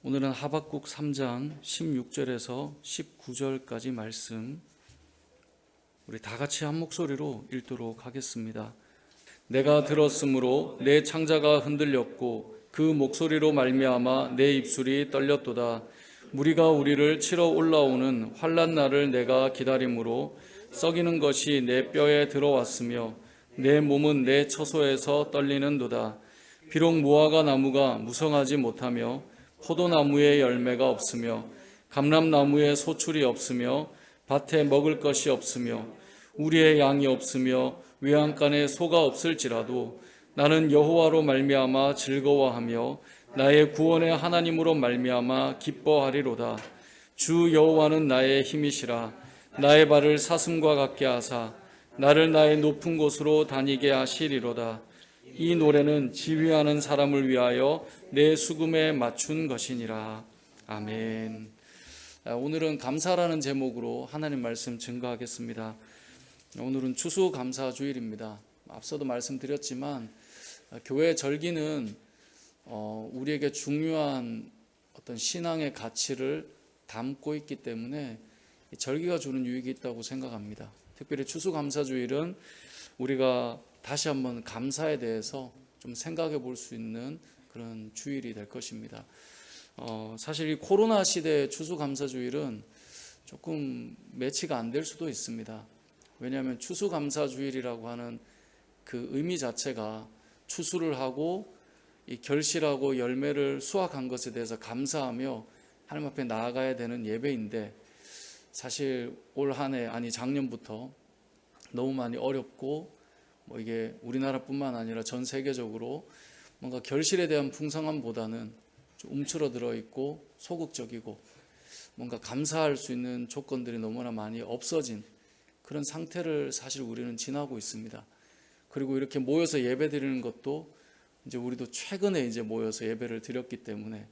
오늘은 하박국 3장 16절에서 19절까지 말씀 우리 다 같이 한 목소리로 읽도록 하겠습니다. 내가 들었으므로 내 창자가 흔들렸고 그 목소리로 말미암아 내 입술이 떨렸도다. 무리가 우리를 치러 올라오는 환난 날을 내가 기다림으로 썩이는 것이 내 뼈에 들어왔으며 내 몸은 내 처소에서 떨리는도다. 비록 무화과 나무가 무성하지 못하며 포도나무에 열매가 없으며 감람나무에 소출이 없으며 밭에 먹을 것이 없으며 우리의 양이 없으며 외양간에 소가 없을지라도 나는 여호와로 말미암아 즐거워하며 나의 구원의 하나님으로 말미암아 기뻐하리로다. 주 여호와는 나의 힘이시라. 나의 발을 사슴과 같게 하사 나를 나의 높은 곳으로 다니게 하시리로다. 이 노래는 지휘하는 사람을 위하여 내 수금에 맞춘 것이니라. 아멘. 오늘은 감사라는 제목으로 하나님 말씀 증거하겠습니다. 오늘은 추수감사주일입니다. 앞서도 말씀드렸지만 교회 절기는 우리에게 중요한 어떤 신앙의 가치를 담고 있기 때문에 절기가 주는 유익이 있다고 생각합니다. 특별히 추수감사주일은 우리가 다시 한번 감사에 대해서 좀 생각해 볼 수 있는 그런 주일이 될 것입니다. 사실 이 코로나 시대의 추수감사주일은 조금 매치가 안 될 수도 있습니다. 왜냐하면 추수감사주일이라고 하는 그 의미 자체가 추수를 하고 이 결실하고 열매를 수확한 것에 대해서 감사하며 하나님 앞에 나아가야 되는 예배인데, 사실 올 한 해 아니 작년부터 너무 많이 어렵고 이게 우리나라뿐만 아니라 전 세계적으로 뭔가 결실에 대한 풍성함보다는 좀 움츠러들어 있고 소극적이고 뭔가 감사할 수 있는 조건들이 너무나 많이 없어진 그런 상태를 사실 우리는 지나고 있습니다. 그리고 이렇게 모여서 예배 드리는 것도 이제 우리도 최근에 이제 모여서 예배를 드렸기 때문에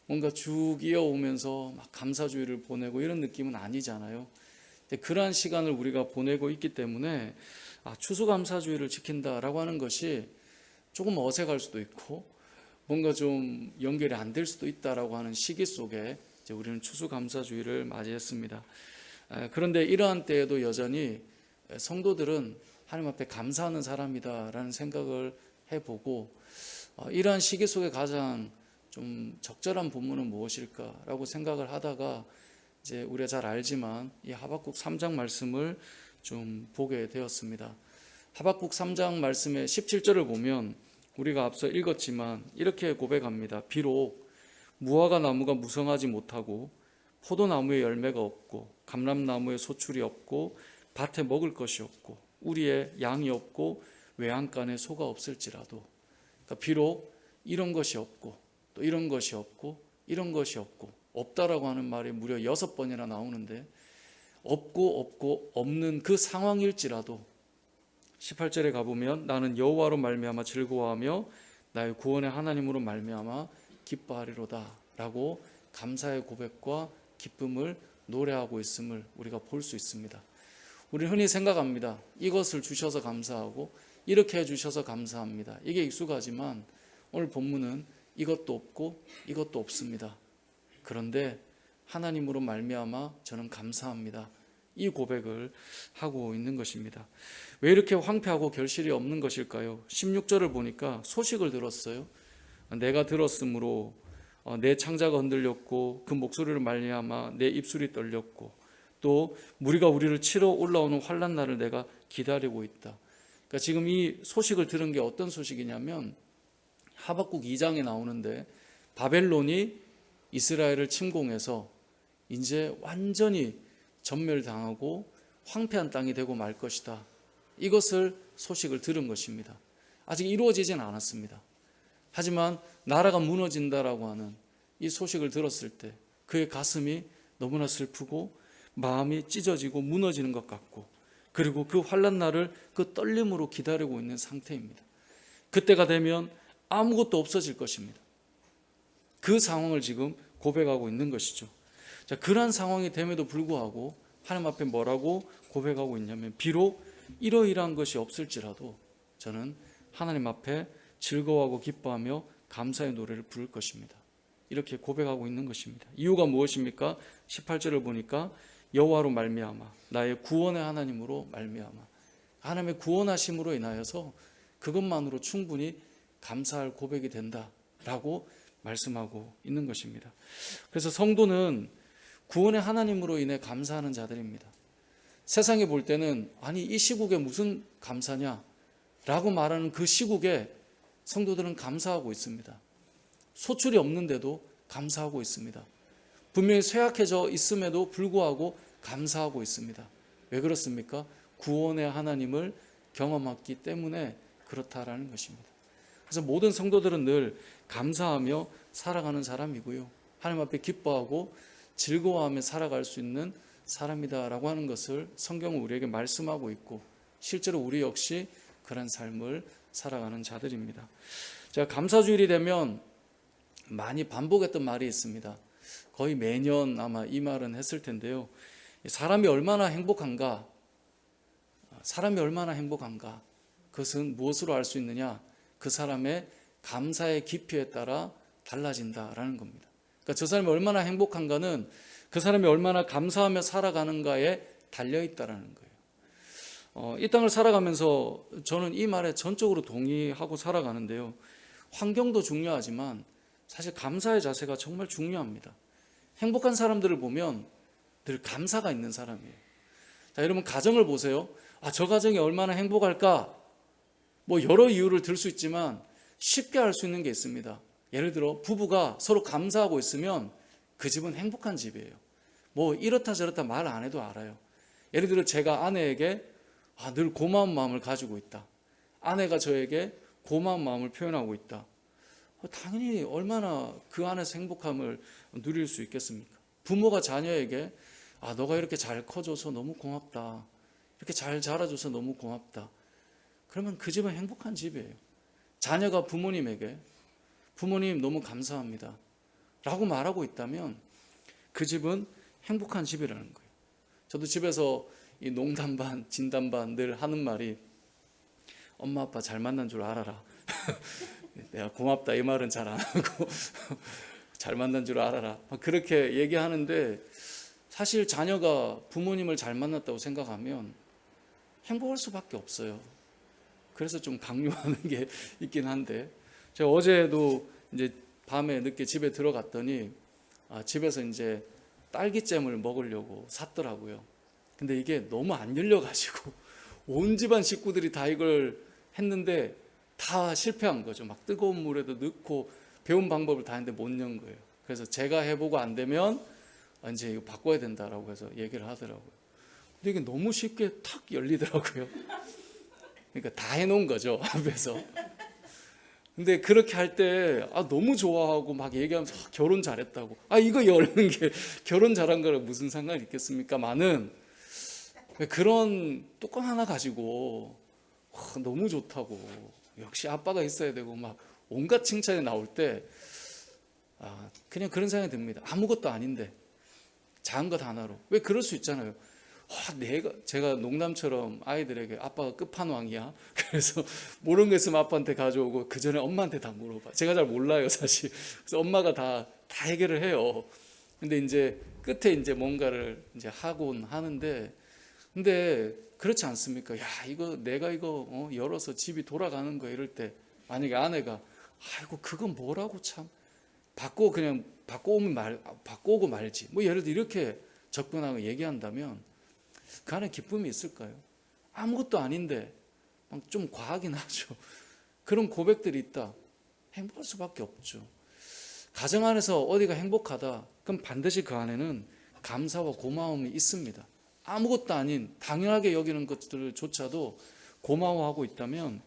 뭔가 쭉 이어오면서 막 감사주의를 보내고 이런 느낌은 아니잖아요. 근데 그러한 시간을 우리가 보내고 있기 때문에 추수감사주의를 지킨다라고 하는 것이 조금 어색할 수도 있고 뭔가 좀 연결이 안 될 수도 있다라고 하는 시기 속에 이제 우리는 추수감사주의를 맞이했습니다. 그런데 이러한 때에도 여전히 성도들은 하나님 앞에 감사하는 사람이다라는 생각을 해보고, 이러한 시기 속에 가장 좀 적절한 본문은 무엇일까라고 생각을 하다가 이제 우리가 잘 알지만 이 하박국 3장 말씀을 좀 보게 되었습니다. 하박국 3장 말씀의 17절을 보면 우리가 앞서 읽었지만 이렇게 고백합니다. 비록 무화과 나무가 무성하지 못하고 포도나무에 열매가 없고 감람나무에 소출이 없고 밭에 먹을 것이 없고 우리의 양이 없고 외양간에 소가 없을지라도, 그러니까 비록 이런 것이 없고 또 이런 것이 없고 이런 것이 없고, 없다라고 하는 말이 무려 6번이나 나오는데 없고 없는 그 상황일지라도 18절에 가보면 나는 여호와로 말미암아 즐거워하며 나의 구원의 하나님으로 말미암아 기뻐하리로다 라고 감사의 고백과 기쁨을 노래하고 있음을 우리가 볼 수 있습니다. 우리는 흔히 생각합니다. 이것을 주셔서 감사하고 이렇게 해주셔서 감사합니다. 이게 익숙하지만 오늘 본문은 이것도 없고 이것도 없습니다. 그런데 하나님으로 말미암아 저는 감사합니다. 이 고백을 하고 있는 것입니다. 왜 이렇게 황폐하고 결실이 없는 것일까요? 16절을 보니까 소식을 들었어요. 내가 들었으므로 내 창자가 흔들렸고 그 목소리를 말미암아 내 입술이 떨렸고 또 무리가 우리를 치러 올라오는 환난 날을 내가 기다리고 있다. 그러니까 지금 이 소식을 들은 게 어떤 소식이냐면 하박국 2장에 나오는데 바벨론이 이스라엘을 침공해서 이제 완전히 전멸당하고 황폐한 땅이 되고 말 것이다. 이것을 소식을 들은 것입니다. 아직 이루어지진 않았습니다. 하지만 나라가 무너진다라고 하는 이 소식을 들었을 때 그의 가슴이 너무나 슬프고 마음이 찢어지고 무너지는 것 같고, 그리고 그 환난 날을 그 떨림으로 기다리고 있는 상태입니다. 그때가 되면 아무것도 없어질 것입니다. 그 상황을 지금 고백하고 있는 것이죠. 자, 그러한 상황이 됨에도 불구하고 하나님 앞에 뭐라고 고백하고 있냐면 비록 이러이러한 것이 없을지라도 저는 하나님 앞에 즐거워하고 기뻐하며 감사의 노래를 부를 것입니다. 이렇게 고백하고 있는 것입니다. 이유가 무엇입니까? 18절을 보니까 여호와로 말미암아 나의 구원의 하나님으로 말미암아 하나님의 구원하심으로 인하여서 그것만으로 충분히 감사할 고백이 된다라고 말씀하고 있는 것입니다. 그래서 성도는 구원의 하나님으로 인해 감사하는 자들입니다. 세상에 볼 때는 아니 이 시국에 무슨 감사냐 라고 말하는 그 시국에 성도들은 감사하고 있습니다. 소출이 없는데도 감사하고 있습니다. 분명히 쇠약해져 있음에도 불구하고 감사하고 있습니다. 왜 그렇습니까? 구원의 하나님을 경험했기 때문에 그렇다라는 것입니다. 그래서 모든 성도들은 늘 감사하며 살아가는 사람이고요. 하나님 앞에 기뻐하고 즐거워하며 살아갈 수 있는 사람이다라고 하는 것을 성경은 우리에게 말씀하고 있고 실제로 우리 역시 그런 삶을 살아가는 자들입니다. 제가 감사주일이 되면 많이 반복했던 말이 있습니다. 거의 매년 아마 이 말은 했을 텐데요. 사람이 얼마나 행복한가? 사람이 얼마나 행복한가? 그것은 무엇으로 알 수 있느냐? 그 사람의 감사의 깊이에 따라 달라진다라는 겁니다. 그러니까 저 사람이 얼마나 행복한가는 그 사람이 얼마나 감사하며 살아가는가에 달려있다라는 거예요. 이 땅을 살아가면서 저는 이 말에 전적으로 동의하고 살아가는데요. 환경도 중요하지만 사실 감사의 자세가 정말 중요합니다. 행복한 사람들을 보면 늘 감사가 있는 사람이에요. 자, 여러분 가정을 보세요. 저 가정이 얼마나 행복할까? 뭐 여러 이유를 들 수 있지만 쉽게 알 수 있는 게 있습니다. 예를 들어 부부가 서로 감사하고 있으면 그 집은 행복한 집이에요. 뭐 이렇다 저렇다 말 안 해도 알아요. 예를 들어 제가 아내에게 늘 고마운 마음을 가지고 있다. 아내가 저에게 고마운 마음을 표현하고 있다. 당연히 얼마나 그 안에서 행복함을 누릴 수 있겠습니까? 부모가 자녀에게 너가 이렇게 잘 커줘서 너무 고맙다. 이렇게 잘 자라줘서 너무 고맙다. 그러면 그 집은 행복한 집이에요. 자녀가 부모님에게 부모님 너무 감사합니다 라고 말하고 있다면 그 집은 행복한 집이라는 거예요. 저도 집에서 이 농담 반 진담 반 늘 하는 말이 엄마 아빠 잘 만난 줄 알아라. 내가 고맙다 이 말은 잘 안 하고 잘 만난 줄 알아라 그렇게 얘기하는데 사실 자녀가 부모님을 잘 만났다고 생각하면 행복할 수밖에 없어요. 그래서 좀 강요하는 게 있긴 한데 제가 어제도 이제 밤에 늦게 집에 들어갔더니 집에서 이제 딸기잼을 먹으려고 샀더라고요. 근데 이게 너무 안 열려가지고 온 집안 식구들이 다 이걸 했는데 다 실패한 거죠. 막 뜨거운 물에도 넣고 배운 방법을 다 했는데 못 연 거예요. 그래서 제가 해보고 안 되면 이제 이거 바꿔야 된다라고 해서 얘기를 하더라고요. 근데 이게 너무 쉽게 탁 열리더라고요. 그러니까 다 해놓은 거죠 앞에서. 근데 그렇게 할 때 너무 좋아하고 막 얘기하면서 결혼 잘했다고 이거 열는 게 결혼 잘한 거랑 무슨 상관이 있겠습니까? 많은 그런 뚜껑 하나 가지고 너무 좋다고 역시 아빠가 있어야 되고 막 온갖 칭찬이 나올 때 그냥 그런 생각이 듭니다. 아무것도 아닌데 작은 것 하나로 왜 그럴 수 있잖아요. 제가 농담처럼 아이들에게 아빠가 끝판왕이야. 그래서 모르는 거 있으면 아빠한테 가져오고 그 전에 엄마한테 다 물어봐. 제가 잘 몰라요 사실. 그래서 엄마가 다 해결을 해요. 근데 이제 끝에 이제 뭔가를 이제 하곤 하는데 근데 그렇지 않습니까? 이거 내가 이거 열어서 집이 돌아가는 거 이럴 때 만약에 아내가 아이고 그건 뭐라고 참 바꿔오고 말지 뭐 예를 들어 이렇게 접근하고 얘기한다면 그 안에 기쁨이 있을까요? 아무것도 아닌데 좀 과하긴 하죠. 그런 고백들이 있다. 행복할 수밖에 없죠. 가정 안에서 어디가 행복하다. 그럼 반드시 그 안에는 감사와 고마움이 있습니다. 아무것도 아닌 당연하게 여기는 것들조차도 고마워하고 있다면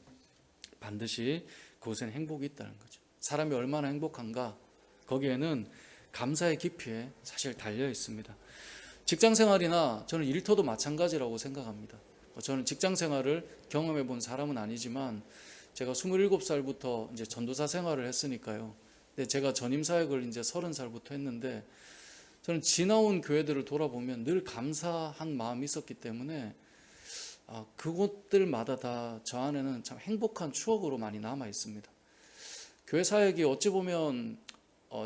반드시 그곳에는 행복이 있다는 거죠. 사람이 얼마나 행복한가 거기에는 감사의 깊이에 사실 달려 있습니다. 직장 생활이나 저는 일터도 마찬가지라고 생각합니다. 저는 직장 생활을 경험해 본 사람은 아니지만 제가 27살부터 이제 전도사 생활을 했으니까요. 근데 제가 전임 사역을 이제 30살부터 했는데 저는 지나온 교회들을 돌아보면 늘 감사한 마음이 있었기 때문에 그곳들마다 다 저 안에는 참 행복한 추억으로 많이 남아 있습니다. 교회 사역이 어찌 보면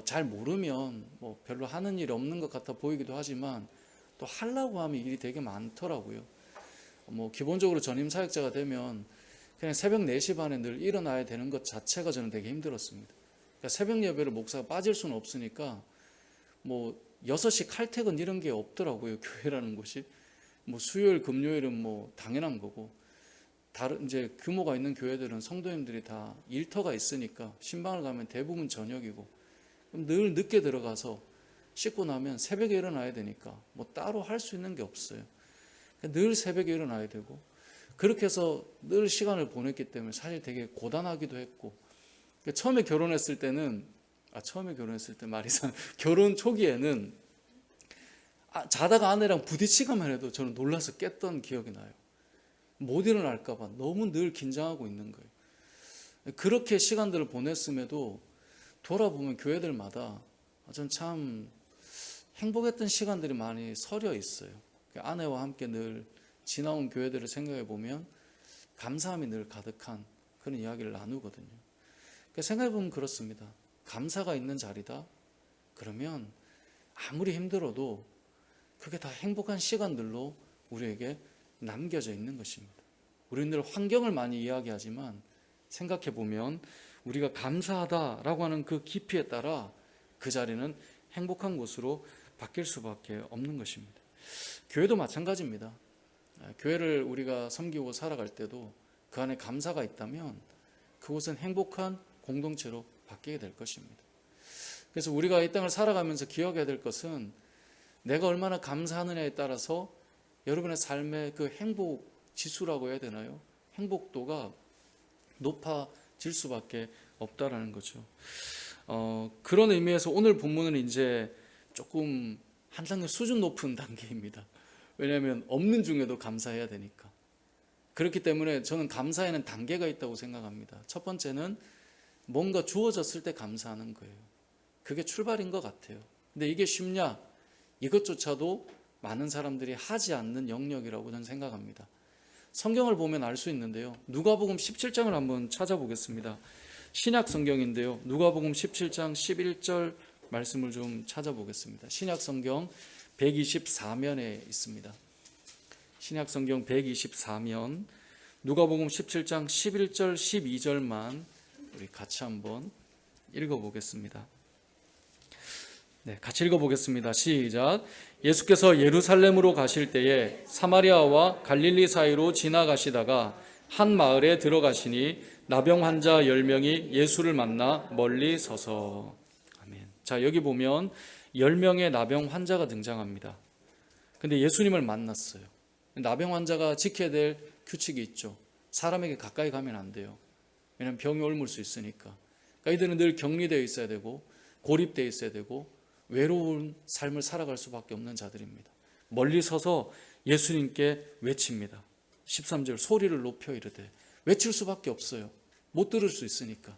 잘 모르면 뭐 별로 하는 일이 없는 것 같아 보이기도 하지만 또 하려고 하면 일이 되게 많더라고요. 뭐 기본적으로 전임 사역자가 되면 그냥 새벽 4시 반에 늘 일어나야 되는 것 자체가 저는 되게 힘들었습니다. 그러니까 새벽 예배를 목사가 빠질 수는 없으니까 뭐 6시 칼퇴근 이런 게 없더라고요. 교회라는 곳이. 뭐 수요일 금요일은 뭐 당연한 거고, 다른 이제 규모가 있는 교회들은 성도님들이 다 일터가 있으니까 신방을 가면 대부분 저녁이고, 그럼 늘 늦게 들어가서 씻고 나면 새벽에 일어나야 되니까 뭐 따로 할 수 있는 게 없어요. 늘 새벽에 일어나야 되고, 그렇게 해서 늘 시간을 보냈기 때문에 사실 되게 고단하기도 했고, 처음에 결혼했을 때 말이 이상 결혼 초기에는 자다가 아내랑 부딪히기만 해도 저는 놀라서 깼던 기억이 나요. 못 일어날까 봐 너무 늘 긴장하고 있는 거예요. 그렇게 시간들을 보냈음에도 돌아보면 교회들마다 전 참 행복했던 시간들이 많이 서려 있어요. 아내와 함께 늘 지나온 교회들을 생각해 보면 감사함이 늘 가득한 그런 이야기를 나누거든요. 생각해 보면 그렇습니다. 감사가 있는 자리다. 그러면 아무리 힘들어도 그게 다 행복한 시간들로 우리에게 남겨져 있는 것입니다. 우리는 늘 환경을 많이 이야기하지만 생각해 보면 우리가 감사하다라고 하는 그 깊이에 따라 그 자리는 행복한 곳으로 바뀔 수밖에 없는 것입니다. 교회도 마찬가지입니다. 교회를 우리가 섬기고 살아갈 때도 그 안에 감사가 있다면 그곳은 행복한 공동체로 바뀌게 될 것입니다. 그래서 우리가 이 땅을 살아가면서 기억해야 될 것은 내가 얼마나 감사하느냐에 따라서 여러분의 삶의 그 행복 지수라고 해야 되나요? 행복도가 높아질 수밖에 없다라는 거죠. 그런 의미에서 오늘 본문은 이제 조금 한 단계 수준 높은 단계입니다. 왜냐하면 없는 중에도 감사해야 되니까. 그렇기 때문에 저는 감사에는 단계가 있다고 생각합니다. 첫 번째는 뭔가 주어졌을 때 감사하는 거예요. 그게 출발인 것 같아요. 근데 이게 쉽냐? 이것조차도 많은 사람들이 하지 않는 영역이라고 저는 생각합니다. 성경을 보면 알 수 있는데요. 누가복음 17장을 한번 찾아보겠습니다. 신약 성경인데요. 누가복음 17장 11절 말씀을 좀 찾아보겠습니다. 신약 성경 124면에 있습니다. 신약 성경 124면 누가복음 17장 11절 12절만 우리 같이 한번 읽어보겠습니다. 네, 같이 읽어보겠습니다. 시작. 예수께서 예루살렘으로 가실 때에 사마리아와 갈릴리 사이로 지나가시다가 한 마을에 들어가시니 나병 환자 10명이 예수를 만나 멀리 서서. 아멘. 자, 여기 보면 10명의 나병 환자가 등장합니다. 근데 예수님을 만났어요. 나병 환자가 지켜야 될 규칙이 있죠. 사람에게 가까이 가면 안 돼요. 왜냐하면 병이 옮을 수 있으니까. 그러니까 이들은 늘 격리되어 있어야 되고 고립되어 있어야 되고 외로운 삶을 살아갈 수밖에 없는 자들입니다. 멀리 서서 예수님께 외칩니다. 13절 소리를 높여 이르되. 외칠 수밖에 없어요. 못 들을 수 있으니까.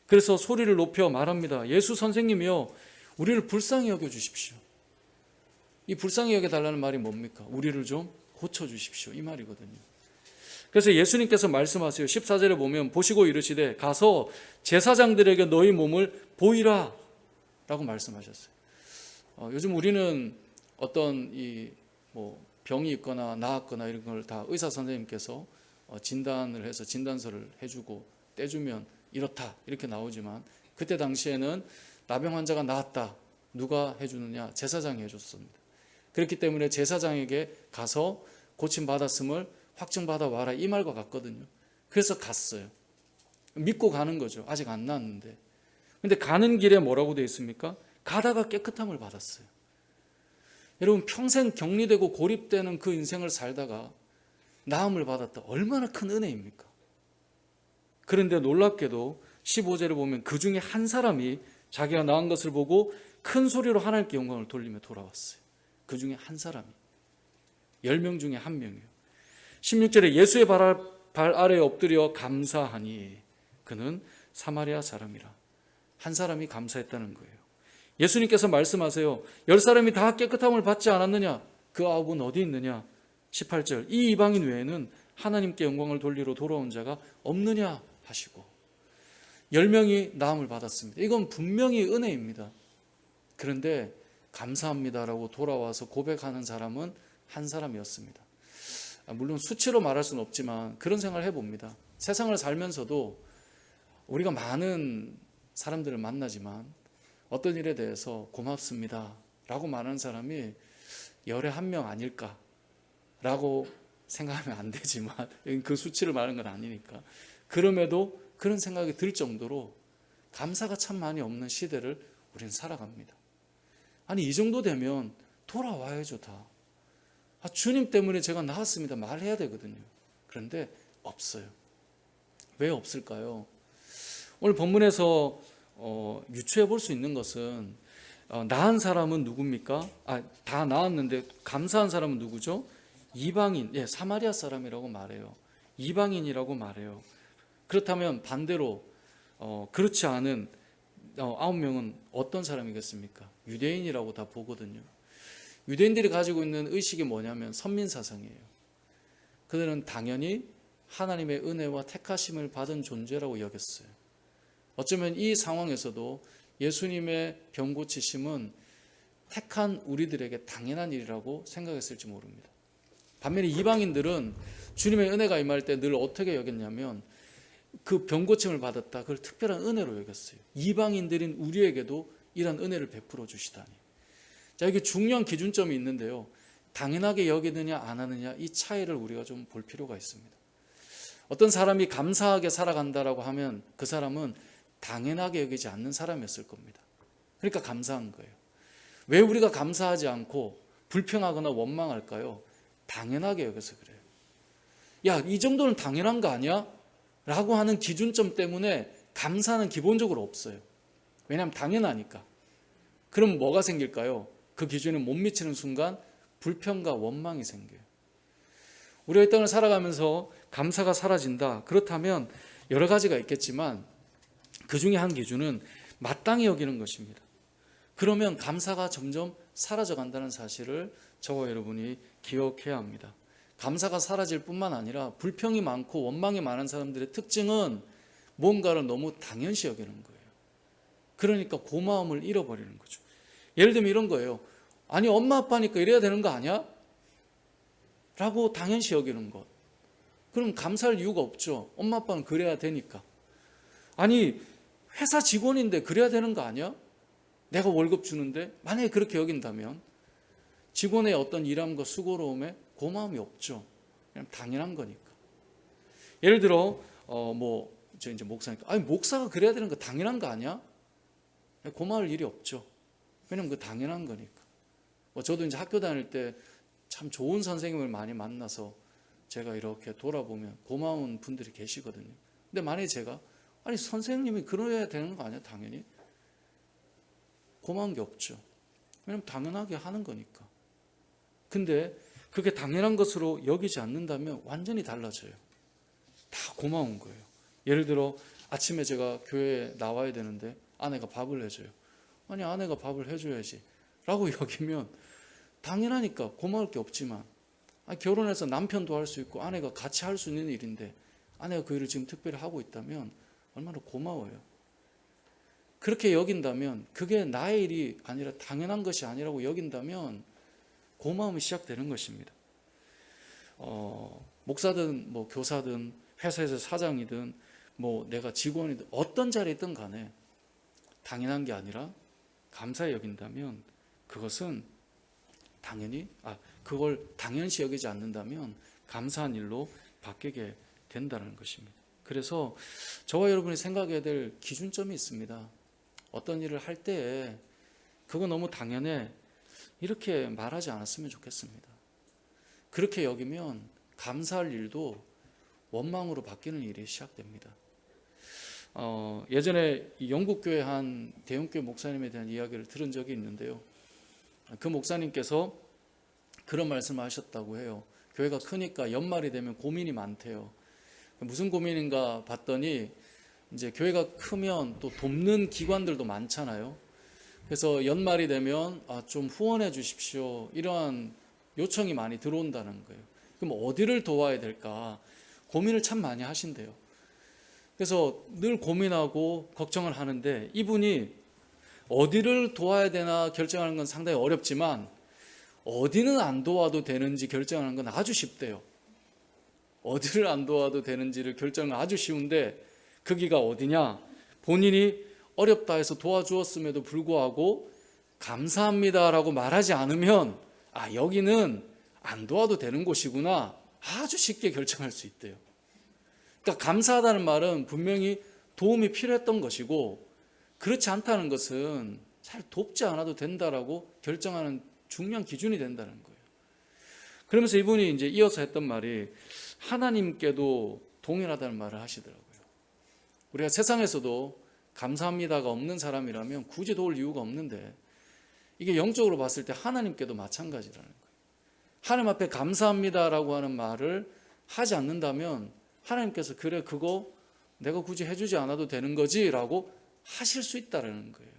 그래서 소리를 높여 말합니다. 예수 선생님이요, 우리를 불쌍히 여겨주십시오. 이 불쌍히 여겨달라는 말이 뭡니까? 우리를 좀 고쳐주십시오, 이 말이거든요. 그래서 예수님께서 말씀하세요. 14절에 보면 보시고 이르시되 가서 제사장들에게 너희 몸을 보이라 라고 말씀하셨어요. 요즘 우리는 어떤 병이 있거나 나았거나 이런 걸 다 의사 선생님께서 진단을 해서 진단서를 해주고 떼주면 이렇다 이렇게 나오지만, 그때 당시에는 나병 환자가 나았다. 누가 해주느냐? 제사장이 해줬습니다. 그렇기 때문에 제사장에게 가서 고침받았음을 확증받아 와라, 이 말과 같거든요. 그래서 갔어요. 믿고 가는 거죠. 아직 안 나았는데. 근데 가는 길에 뭐라고 되어 있습니까? 가다가 깨끗함을 받았어요. 여러분, 평생 격리되고 고립되는 그 인생을 살다가 나음을 받았다. 얼마나 큰 은혜입니까? 그런데 놀랍게도 15절에 보면 그 중에 한 사람이 자기가 나은 것을 보고 큰 소리로 하나님께 영광을 돌리며 돌아왔어요. 그 중에 한 사람이. 10명 중에 한 명이에요. 16절에 예수의 발 아래에 엎드려 감사하니 그는 사마리아 사람이라. 한 사람이 감사했다는 거예요. 예수님께서 말씀하세요. 10사람이 다 깨끗함을 받지 않았느냐? 그 9은 어디 있느냐? 18절 이 이방인 외에는 하나님께 영광을 돌리러 돌아온 자가 없느냐 하시고. 10명이 나음을 받았습니다. 이건 분명히 은혜입니다. 그런데 감사합니다라고 돌아와서 고백하는 사람은 한 사람이었습니다. 물론 수치로 말할 수는 없지만 그런 생각을 해봅니다. 세상을 살면서도 우리가 많은 사람들을 만나지만 어떤 일에 대해서 고맙습니다 라고 말하는 사람이 열에 한 명 아닐까라고 생각하면 안 되지만, 그 수치를 말하는 건 아니니까. 그럼에도 그런 생각이 들 정도로 감사가 참 많이 없는 시대를 우리는 살아갑니다. 아니, 이 정도 되면 돌아와야죠. 다 주님 때문에 제가 나왔습니다 말해야 되거든요. 그런데 없어요. 왜 없을까요? 오늘 본문에서 유추해 볼 수 있는 것은, 나은 사람은 누굽니까? 다 나았는데 감사한 사람은 누구죠? 이방인, 사마리아 사람이라고 말해요. 이방인이라고 말해요. 그렇다면 반대로 그렇지 않은 9명은 어떤 사람이겠습니까? 유대인이라고 다 보거든요. 유대인들이 가지고 있는 의식이 뭐냐면 선민사상이에요. 그들은 당연히 하나님의 은혜와 택하심을 받은 존재라고 여겼어요. 어쩌면 이 상황에서도 예수님의 병 고치심은 택한 우리들에게 당연한 일이라고 생각했을지 모릅니다. 반면에 이방인들은 주님의 은혜가 임할 때 늘 어떻게 여겼냐면, 그 병 고침을 받았다, 그걸 특별한 은혜로 여겼어요. 이방인들인 우리에게도 이런 은혜를 베풀어 주시다니. 자, 이게 중요한 기준점이 있는데요, 당연하게 여기느냐 안 하느냐, 이 차이를 우리가 좀 볼 필요가 있습니다. 어떤 사람이 감사하게 살아간다라고 하면 그 사람은 당연하게 여기지 않는 사람이었을 겁니다. 그러니까 감사한 거예요. 왜 우리가 감사하지 않고 불평하거나 원망할까요? 당연하게 여겨서 그래요. 야, 이 정도는 당연한 거 아니야? 라고 하는 기준점 때문에 감사는 기본적으로 없어요. 왜냐하면 당연하니까. 그럼 뭐가 생길까요? 그 기준에 못 미치는 순간 불평과 원망이 생겨요. 우리가 이 땅을 살아가면서 감사가 사라진다. 그렇다면 여러 가지가 있겠지만 그 중에 한 기준은 마땅히 여기는 것입니다. 그러면 감사가 점점 사라져 간다는 사실을 저와 여러분이 기억해야 합니다. 감사가 사라질 뿐만 아니라 불평이 많고 원망이 많은 사람들의 특징은 뭔가를 너무 당연시 여기는 거예요. 그러니까 고마움을 잃어버리는 거죠. 예를 들면 이런 거예요. 아니, 엄마 아빠니까 이래야 되는 거 아니야? 라고 당연시 여기는 것. 그럼 감사할 이유가 없죠. 엄마 아빠는 그래야 되니까. 아니, 회사 직원인데 그래야 되는 거 아니야? 내가 월급 주는데. 만약에 그렇게 여긴다면 직원의 어떤 일함과 수고로움에 고마움이 없죠. 그냥 당연한 거니까. 예를 들어 저 이제 목사니까, 아니, 목사가 그래야 되는 거 당연한 거 아니야? 고마울 일이 없죠. 왜냐면 그 당연한 거니까. 저도 이제 학교 다닐 때 참 좋은 선생님을 많이 만나서 제가 이렇게 돌아보면 고마운 분들이 계시거든요. 근데 만약에 제가, 아니, 선생님이 그래야 되는 거 아니야? 당연히 고마운 게 없죠. 왜냐면 당연하게 하는 거니까. 근데 그게 당연한 것으로 여기지 않는다면 완전히 달라져요. 다 고마운 거예요. 예를 들어 아침에 제가 교회에 나와야 되는데 아내가 밥을 해줘요. 아니, 아내가 밥을 해줘야지 라고 여기면 당연하니까 고마울 게 없지만, 결혼해서 남편도 할 수 있고 아내가 같이 할 수 있는 일인데 아내가 그 일을 지금 특별히 하고 있다면 얼마나 고마워요. 그렇게 여긴다면, 그게 나의 일이 아니라 당연한 것이 아니라고 여긴다면 고마움이 시작되는 것입니다. 목사든 교사든 회사에서 사장이든 내가 직원이든 어떤 자리에 있든 간에 당연한 게 아니라 감사히 여긴다면, 그것은 그걸 당연시 여기지 않는다면 감사한 일로 바뀌게 된다는 것입니다. 그래서 저와 여러분이 생각해야 될 기준점이 있습니다. 어떤 일을 할 때에 그거 너무 당연해, 이렇게 말하지 않았으면 좋겠습니다. 그렇게 여기면 감사할 일도 원망으로 바뀌는 일이 시작됩니다. 예전에 영국 교회 한 대형교회 목사님에 대한 이야기를 들은 적이 있는데요. 그 목사님께서 그런 말씀을 하셨다고 해요. 교회가 크니까 연말이 되면 고민이 많대요. 무슨 고민인가 봤더니, 이제 교회가 크면 또 돕는 기관들도 많잖아요. 그래서 연말이 되면 좀 후원해 주십시오, 이러한 요청이 많이 들어온다는 거예요. 그럼 어디를 도와야 될까 고민을 참 많이 하신대요. 그래서 늘 고민하고 걱정을 하는데 이분이 어디를 도와야 되나 결정하는 건 상당히 어렵지만 어디는 안 도와도 되는지 결정하는 건 아주 쉽대요. 어디를 안 도와도 되는지를 결정은 아주 쉬운데 거기가 어디냐? 본인이 어렵다 해서 도와주었음에도 불구하고 감사합니다라고 말하지 않으면 여기는 안 도와도 되는 곳이구나 아주 쉽게 결정할 수 있대요. 그러니까 감사하다는 말은 분명히 도움이 필요했던 것이고 그렇지 않다는 것은 잘 돕지 않아도 된다라고 결정하는 중요한 기준이 된다는 거예요. 그러면서 이분이 이제 이어서 했던 말이 하나님께도 동일하다는 말을 하시더라고요. 우리가 세상에서도 감사합니다가 없는 사람이라면 굳이 도울 이유가 없는데 이게 영적으로 봤을 때 하나님께도 마찬가지라는 거예요. 하나님 앞에 감사합니다라고 하는 말을 하지 않는다면 하나님께서 그래 그거 내가 굳이 해주지 않아도 되는 거지 라고 하실 수 있다는 거예요.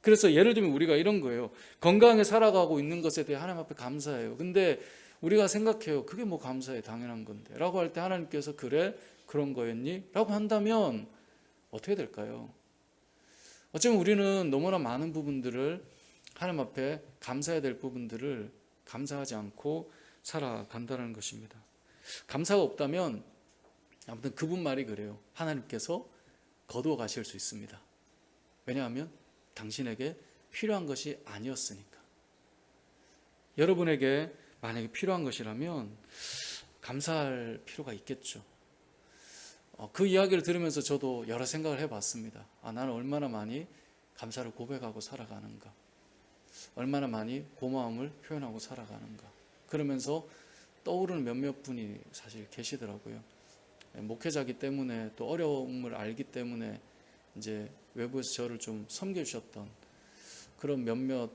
그래서 예를 들면 우리가 이런 거예요. 건강하게 살아가고 있는 것에 대해 하나님 앞에 감사해요. 근데 우리가 생각해요. 그게 뭐 감사해 당연한 건데 라고 할 때 하나님께서 그래 그런 거였니? 라고 한다면 어떻게 될까요? 어쩌면 우리는 너무나 많은 부분들을 하나님 앞에 감사해야 될 부분들을 감사하지 않고 살아간다는 것입니다. 감사가 없다면 아무튼 그분 말이 그래요. 하나님께서 거두어 가실 수 있습니다. 왜냐하면 당신에게 필요한 것이 아니었으니까. 여러분에게 만약에 필요한 것이라면 감사할 필요가 있겠죠. 그 이야기를 들으면서 저도 여러 생각을 해봤습니다. 나는 얼마나 많이 감사를 고백하고 살아가는가, 얼마나 많이 고마움을 표현하고 살아가는가. 그러면서 떠오르는 몇몇 분이 사실 계시더라고요. 목회자기 때문에 또 어려움을 알기 때문에 이제 외부에서 저를 좀 섬겨주셨던 그런 몇몇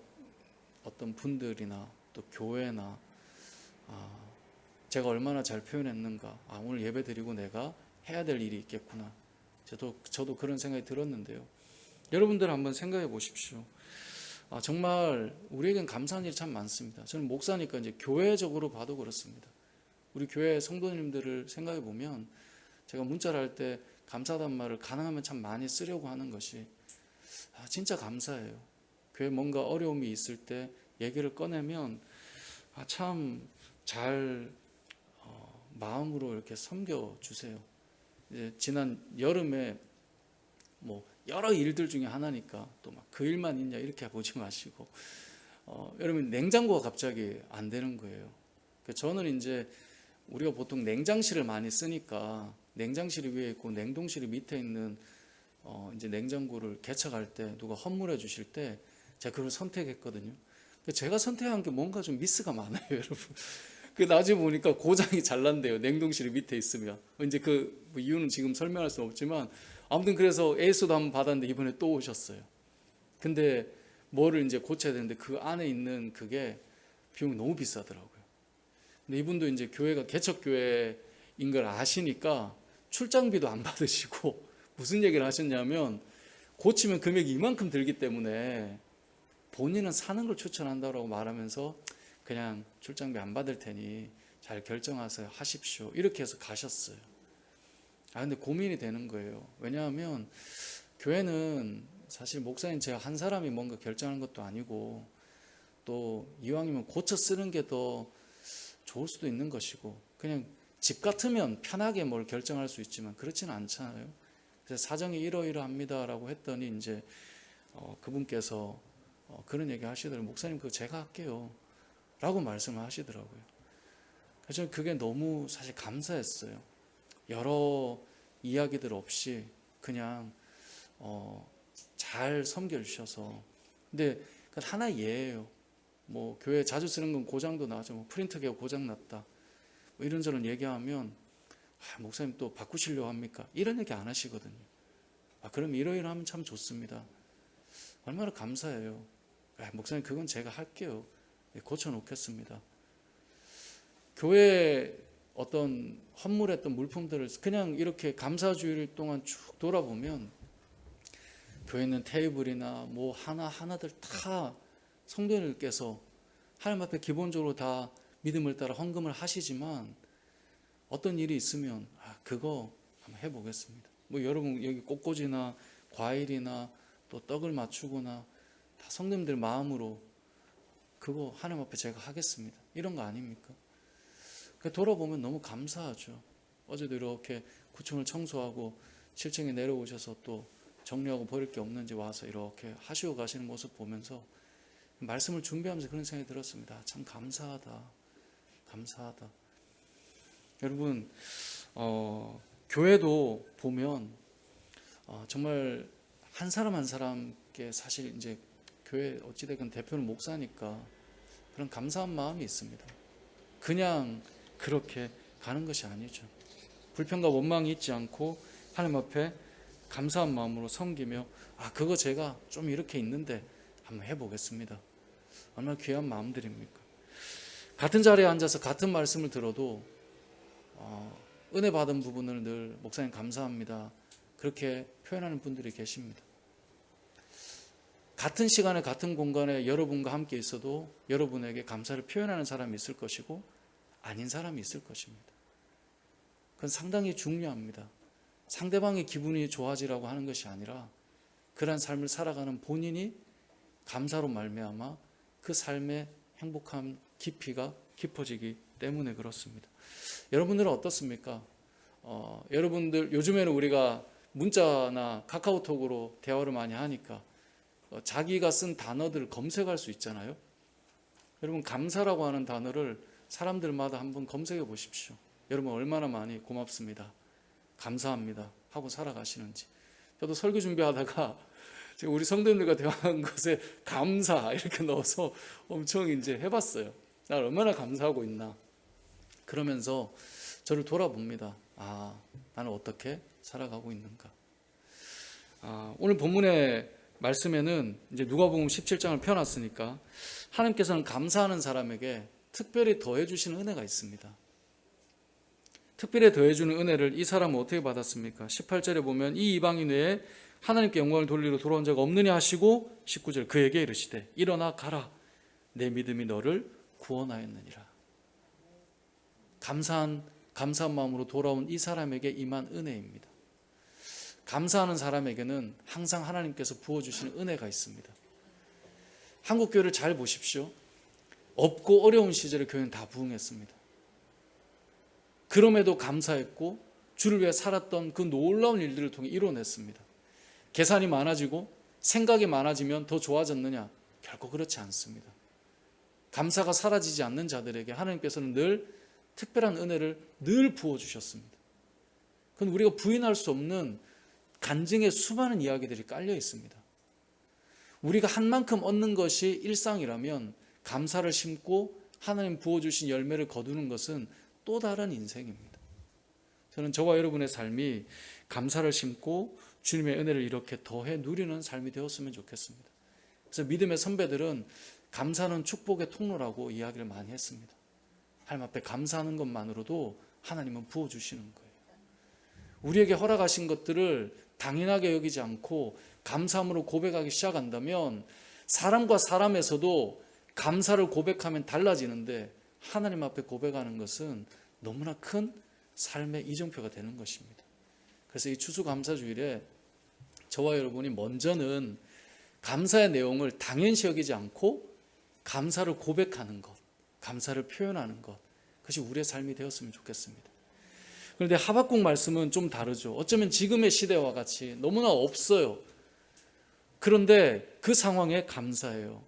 어떤 분들이나 또 교회나 제가 얼마나 잘 표현했는가, 오늘 예배 드리고 내가 해야 될 일이 있겠구나. 저도 그런 생각이 들었는데요. 여러분들 한번 생각해 보십시오. 정말 우리에겐 감사한 일이 참 많습니다. 저는 목사니까 이제 교회적으로 봐도 그렇습니다. 우리 교회 성도님들을 생각해 보면 제가 문자를 할 때 감사하다는 말을 가능하면 참 많이 쓰려고 하는 것이 진짜 감사해요. 교회 뭔가 어려움이 있을 때 얘기를 꺼내면 참 잘 마음으로 이렇게 섬겨주세요. 지난 여름에 뭐 여러 일들 중에 하나니까 또 막 그 일만 있냐 이렇게 보지 마시고 여러분 냉장고가 갑자기 안 되는 거예요. 저는 이제 우리가 보통 냉장실을 많이 쓰니까 냉장실이 위에 있고 냉동실이 밑에 있는 이제 냉장고를 개척할 때 누가 헌물해 주실 때 제가 그걸 선택했거든요. 제가 선택한 게 뭔가 좀 미스가 많아요, 여러분. 나중에 보니까 고장이 잘 난대요. 냉동실이 밑에 있으면. 이제 뭐 이유는 지금 설명할 수는 없지만 아무튼 그래서 에이스도 한번 받았는데 이번에 또 오셨어요. 근데 뭐를 이제 고쳐야 되는데 그 안에 있는 그게 비용이 너무 비싸더라고요. 근데 이분도 이제 교회가 개척교회인 걸 아시니까 출장비도 안 받으시고 무슨 얘기를 하셨냐면 고치면 금액이 이만큼 들기 때문에 본인은 사는 걸 추천한다고 말하면서 그냥 출장비 안 받을 테니 잘 결정하세요 하십시오 이렇게 해서 가셨어요. 근데 고민이 되는 거예요. 왜냐하면 교회는 사실 목사님 제가 한 사람이 뭔가 결정하는 것도 아니고 또 이왕이면 고쳐 쓰는 게 더 좋을 수도 있는 것이고 그냥 집 같으면 편하게 뭘 결정할 수 있지만 그렇지는 않잖아요. 그래서 사정이 이러이러합니다라고 했더니 이제 그분께서 그런 얘기 하시더라고요. 목사님 그거 제가 할게요 라고 말씀을 하시더라고요. 그래서 저는 그게 너무 사실 감사했어요. 여러 이야기들 없이 그냥 잘 섬겨주셔서. 근데 하나의 예예요. 뭐 교회 자주 쓰는 건 고장도 나죠. 뭐 프린터기가 고장 났다 뭐 이런저런 얘기하면 목사님 또 바꾸시려고 합니까? 이런 얘기 안 하시거든요. 그럼 이러이러하면 참 좋습니다. 얼마나 감사해요. 목사님 그건 제가 할게요. 고쳐놓겠습니다. 교회에 어떤 헌물했던 물품들을 그냥 이렇게 감사주일 동안 쭉 돌아보면 교회 있는 테이블이나 뭐 하나하나들 다 성도님께서 하나님 앞에 기본적으로 다 믿음을 따라 헌금을 하시지만 어떤 일이 있으면 그거 한번 해보겠습니다. 뭐 여러분 여기 꽃꽂이나 과일이나 또 떡을 맞추거나 다 성도님들 마음으로 그거 하나님 앞에 제가 하겠습니다, 이런 거 아닙니까? 돌아보면 너무 감사하죠. 어제도 이렇게 9층을 청소하고 7층에 내려오셔서 또 정리하고 버릴 게 없는지 와서 이렇게 하시고 가시는 모습 보면서 말씀을 준비하면서 그런 생각이 들었습니다. 참 감사하다, 감사하다. 여러분, 교회도 보면 정말 한 사람 한 사람께 사실 이제 교회 어찌됐건 대표는 목사니까 그런 감사한 마음이 있습니다. 그냥 그렇게 가는 것이 아니죠. 불평과 원망이 있지 않고 하나님 앞에 감사한 마음으로 섬기며 그거 제가 좀 이렇게 있는데 한번 해보겠습니다. 얼마나 귀한 마음들입니까? 같은 자리에 앉아서 같은 말씀을 들어도 은혜 받은 부분을 늘 목사님 감사합니다, 그렇게 표현하는 분들이 계십니다. 같은 시간에 같은 공간에 여러분과 함께 있어도 여러분에게 감사를 표현하는 사람이 있을 것이고 아닌 사람이 있을 것입니다. 그건 상당히 중요합니다. 상대방의 기분이 좋아지라고 하는 것이 아니라 그러한 삶을 살아가는 본인이 감사로 말미암아 그 삶의 행복한 깊이가 깊어지기 때문에 그렇습니다. 여러분들은 어떻습니까? 여러분들 요즘에는 우리가 문자나 카카오톡으로 대화를 많이 하니까 자기가 쓴 단어들을 검색할 수 있잖아요. 여러분, 감사라고 하는 단어를 사람들마다 한번 검색해 보십시오. 여러분 얼마나 많이 고맙습니다, 감사합니다 하고 살아가시는지. 저도 설교 준비하다가 지금 우리 성도님들과 대화한 것에 감사 이렇게 넣어서 엄청 이제 해봤어요. 나 얼마나 감사하고 있나. 그러면서 저를 돌아봅니다. 나는 어떻게 살아가고 있는가. 오늘 본문의 말씀에는 이제 누가복음 17장을 펴놨으니까 하나님께서는 감사하는 사람에게 특별히 더해주시는 은혜가 있습니다. 특별히 더해주는 은혜를 이 사람은 어떻게 받았습니까? 18절에 보면 이 이방인 외에 하나님께 영광을 돌리러 돌아온 자가 없느냐 하시고 19절 그에게 이르시되 일어나 가라, 내 믿음이 너를 구원하였느니라. 감사한 마음으로 돌아온 이 사람에게 임한 은혜입니다. 감사하는 사람에게는 항상 하나님께서 부어주시는 은혜가 있습니다. 한국 교회를 잘 보십시오. 없고 어려운 시절에 교회는 다 부흥했습니다. 그럼에도 감사했고 주를 위해 살았던 그 놀라운 일들을 통해 이뤄냈습니다. 계산이 많아지고 생각이 많아지면 더 좋아졌느냐? 결코 그렇지 않습니다. 감사가 사라지지 않는 자들에게 하나님께서는 늘 특별한 은혜를 늘 부어주셨습니다. 그건 우리가 부인할 수 없는 간증의 수많은 이야기들이 깔려 있습니다. 우리가 한 만큼 얻는 것이 일상이라면 감사를 심고 하나님 부어주신 열매를 거두는 것은 또 다른 인생입니다. 저는 저와 여러분의 삶이 감사를 심고 주님의 은혜를 이렇게 더해 누리는 삶이 되었으면 좋겠습니다. 그래서 믿음의 선배들은 감사는 축복의 통로라고 이야기를 많이 했습니다. 하나님 앞에 감사하는 것만으로도 하나님은 부어주시는 거예요. 우리에게 허락하신 것들을 당연하게 여기지 않고 감사함으로 고백하기 시작한다면 사람과 사람에서도 감사를 고백하면 달라지는데 하나님 앞에 고백하는 것은 너무나 큰 삶의 이정표가 되는 것입니다. 그래서 이 추수감사주일에 저와 여러분이 먼저는 감사의 내용을 당연시 여기지 않고 감사를 고백하는 것, 감사를 표현하는 것, 그것이 우리의 삶이 되었으면 좋겠습니다. 그런데 하박국 말씀은 좀 다르죠. 어쩌면 지금의 시대와 같이 너무나 없어요. 그런데 그 상황에 감사해요.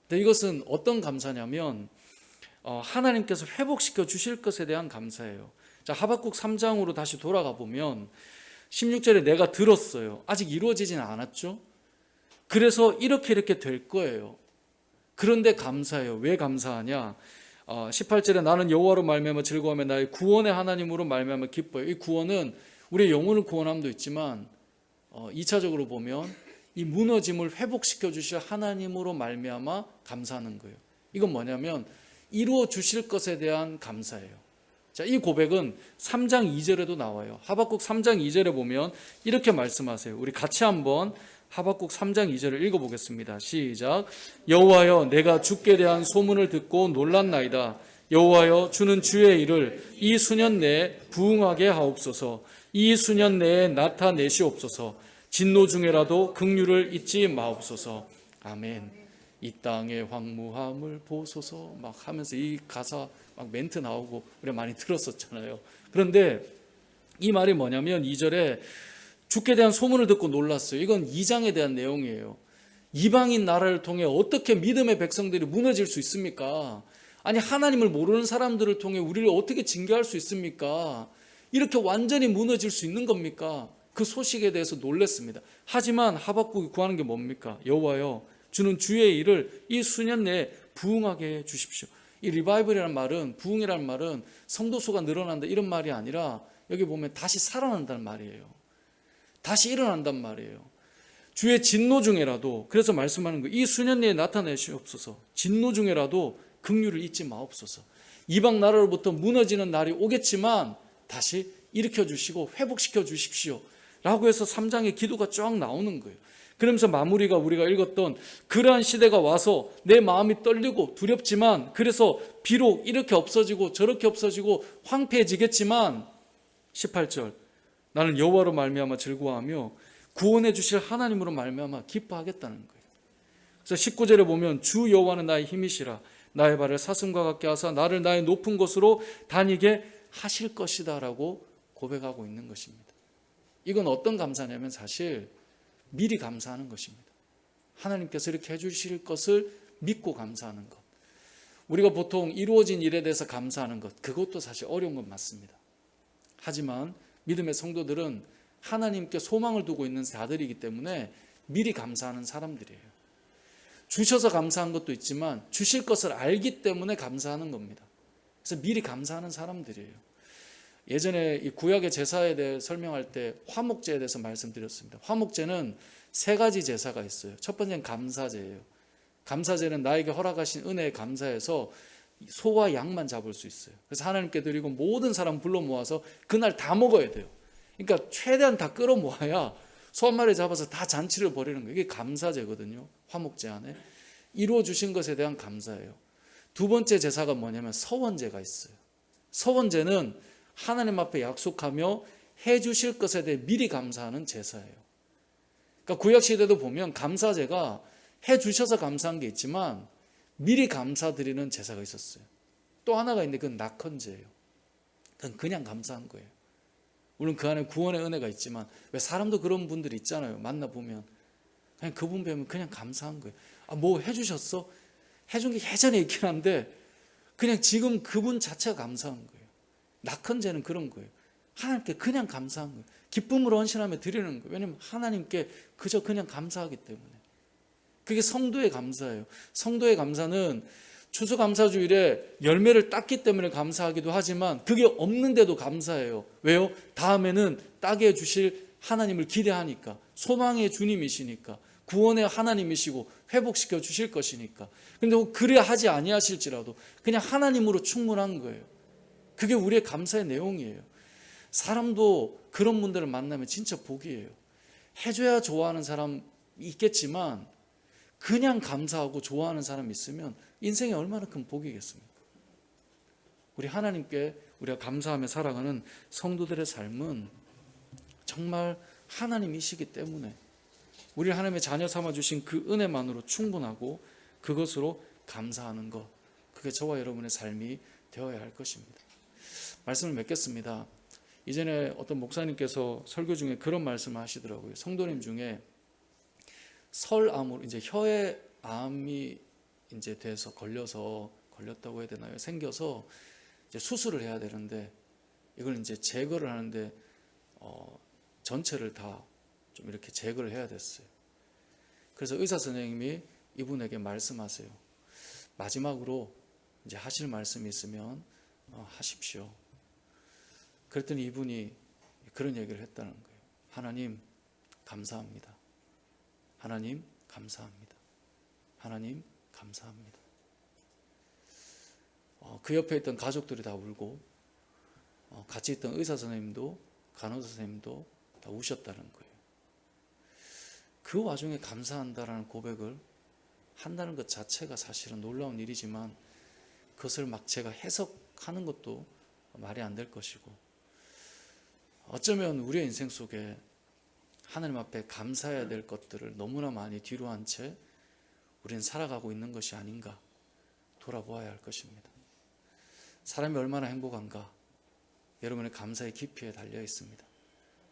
근데 이것은 어떤 감사냐면 하나님께서 회복시켜 주실 것에 대한 감사예요. 자, 하박국 3장으로 다시 돌아가 보면 16절에 내가 들었어요. 아직 이루어지지는 않았죠. 그래서 이렇게 될 거예요. 그런데 감사해요. 왜 감사하냐? 18절에 나는 여호와로 말미암아 즐거워하며 나의 구원의 하나님으로 말미암아 기뻐요. 이 구원은 우리의 영혼을 구원함도 있지만 2차적으로 보면 이 무너짐을 회복시켜 주실 하나님으로 말미암아 감사하는 거예요. 이건 뭐냐면 이루어 주실 것에 대한 감사예요. 자, 이 고백은 3장 2절에도 나와요. 하박국 3장 2절에 보면 이렇게 말씀하세요. 우리 같이 한번 하박국 3장 2절을 읽어보겠습니다. 시작. 여호와여, 내가 주께 대한 소문을 듣고 놀랐나이다. 여호와여 주는 주의 일을 이 수년 내에 부응하게 하옵소서. 이 수년 내에 나타내시옵소서. 진노 중에라도 긍휼을 잊지 마옵소서. 아멘. 이 땅의 황무함을 보소서 막 하면서 이 가사 막 멘트 나오고 우리가 많이 들었었잖아요. 그런데 이 말이 뭐냐면 2절에 주께 대한 소문을 듣고 놀랐어요. 이건 2장에 대한 내용이에요. 이방인 나라를 통해 어떻게 믿음의 백성들이 무너질 수 있습니까? 아니 하나님을 모르는 사람들을 통해 우리를 어떻게 징계할 수 있습니까? 이렇게 완전히 무너질 수 있는 겁니까? 그 소식에 대해서 놀랐습니다. 하지만 하박국이 구하는 게 뭡니까? 여호와여 주는 주의 일을 이 수년 내에 부응하게 해 주십시오. 이 리바이벌이라는 말은, 부응이라는 말은 성도 수가 늘어난다 이런 말이 아니라 여기 보면 다시 살아난다는 말이에요. 다시 일어난단 말이에요. 주의 진노 중에라도, 그래서 말씀하는 거예요. 이 수년 내에 나타내시옵소서. 진노 중에라도 긍휼을 잊지 마옵소서. 이방 나라로부터 무너지는 날이 오겠지만 다시 일으켜 주시고 회복시켜 주십시오 라고 해서 3장의 기도가 쫙 나오는 거예요. 그러면서 마무리가 우리가 읽었던 그러한 시대가 와서 내 마음이 떨리고 두렵지만, 그래서 비록 이렇게 없어지고 저렇게 없어지고 황폐해지겠지만 18절 나는 여호와로 말미암아 즐거워하며 구원해 주실 하나님으로 말미암아 기뻐하겠다는 거예요. 그래서 19절에 보면 주 여호와는 나의 힘이시라 나의 발을 사슴과 같게 하사 나를 나의 높은 곳으로 다니게 하실 것이다 라고 고백하고 있는 것입니다. 이건 어떤 감사냐면 사실 미리 감사하는 것입니다. 하나님께서 이렇게 해주실 것을 믿고 감사하는 것. 우리가 보통 이루어진 일에 대해서 감사하는 것, 그것도 사실 어려운 건 맞습니다. 하지만 믿음의 성도들은 하나님께 소망을 두고 있는 자들이기 때문에 미리 감사하는 사람들이에요. 주셔서 감사한 것도 있지만 주실 것을 알기 때문에 감사하는 겁니다. 그래서 미리 감사하는 사람들이에요. 예전에 이 구약의 제사에 대해 설명할 때 화목제에 대해서 말씀드렸습니다. 화목제는 3가지 제사가 있어요. 첫 번째는 감사제예요. 감사제는 나에게 허락하신 은혜에 감사해서 소와 양만 잡을 수 있어요. 그래서 하나님께 드리고 모든 사람 불러 모아서 그날 다 먹어야 돼요. 그러니까 최대한 다 끌어 모아야 소 한 마리 잡아서 다 잔치를 벌이는 거예요. 이게 감사제거든요. 화목제 안에 이루어 주신 것에 대한 감사예요. 두 번째 제사가 뭐냐면 서원제가 있어요. 서원제는 하나님 앞에 약속하며 해 주실 것에 대해 미리 감사하는 제사예요. 그러니까 구약 시대도 보면 감사제가 해 주셔서 감사한 게 있지만 미리 감사드리는 제사가 있었어요. 또 하나가 있는데 그건 낙헌제예요. 그건 그냥 감사한 거예요. 물론 그 안에 구원의 은혜가 있지만 왜 사람도 그런 분들이 있잖아요. 만나보면 그냥 그분 뵈면 그냥 감사한 거예요. 아, 뭐 해주셨어? 해준 게 예전에 있긴 한데 그냥 지금 그분 자체가 감사한 거예요. 낙헌제는 그런 거예요. 하나님께 그냥 감사한 거예요. 기쁨으로 헌신하며 드리는 거예요. 왜냐하면 하나님께 그저 그냥 감사하기 때문에. 그게 성도의 감사예요. 성도의 감사는 추수감사주일에 열매를 땄기 때문에 감사하기도 하지만 그게 없는데도 감사해요. 왜요? 다음에는 따게 해주실 하나님을 기대하니까, 소망의 주님이시니까, 구원의 하나님이시고 회복시켜 주실 것이니까. 그런데 그래 하지 아니하실지라도 그냥 하나님으로 충분한 거예요. 그게 우리의 감사의 내용이에요. 사람도 그런 분들을 만나면 진짜 복이에요. 해줘야 좋아하는 사람 있겠지만 그냥 감사하고 좋아하는 사람이 있으면 인생이 얼마나 큰 복이겠습니까? 우리 하나님께 우리가 감사하며 살아가는 성도들의 삶은 정말 하나님이시기 때문에 우리 하나님의 자녀 삼아주신 그 은혜만으로 충분하고 그것으로 감사하는 것, 그게 저와 여러분의 삶이 되어야 할 것입니다. 말씀을 맺겠습니다. 이전에 어떤 목사님께서 설교 중에 그런 말씀을 하시더라고요. 성도님 중에 설암으로 이제 혀에 암이 이제 돼서 걸렸다고 해야 되나요? 생겨서 이제 수술을 해야 되는데 이걸 이제 제거를 하는데 전체를 다 좀 이렇게 제거를 해야 됐어요. 그래서 의사 선생님이 이분에게 말씀하세요. 마지막으로 이제 하실 말씀이 있으면 하십시오. 그랬더니 이분이 그런 얘기를 했다는 거예요. 하나님 감사합니다. 하나님 감사합니다. 하나님 감사합니다. 그 옆에 있던 가족들이 다 울고 같이 있던 의사 선생님도 간호사 선생님도 다 우셨다는 거예요. 그 와중에 감사한다라는 고백을 한다는 것 자체가 사실은 놀라운 일이지만 그것을 막 제가 해석하는 것도 말이 안 될 것이고, 어쩌면 우리의 인생 속에 하나님 앞에 감사해야 될 것들을 너무나 많이 뒤로 한 채 우리는 살아가고 있는 것이 아닌가 돌아보아야 할 것입니다. 사람이 얼마나 행복한가, 여러분의 감사의 깊이에 달려 있습니다.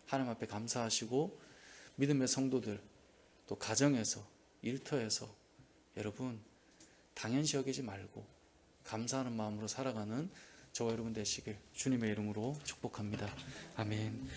하나님 앞에 감사하시고 믿음의 성도들, 또 가정에서, 일터에서 여러분 당연시 여기지 말고 감사하는 마음으로 살아가는 저와 여러분 되시길 주님의 이름으로 축복합니다. 아멘.